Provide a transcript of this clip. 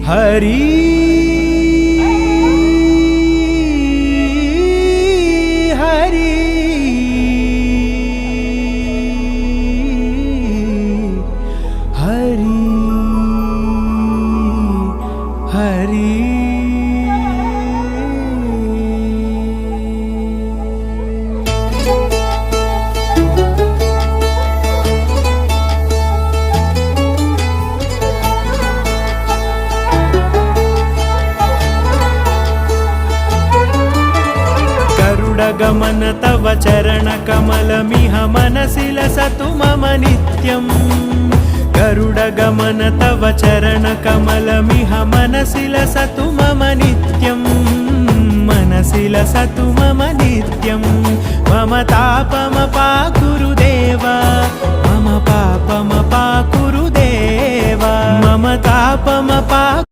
हरि हरि हरि हरि गमन तव चरण कमलमिह मनसि लसतु मम नित्यम् गरुड गमन तव चरण कमलमिह मनसि लसतु मम नित्यम् मनसि लसतु मम नित्यम् मम तापमपाकुरु देवा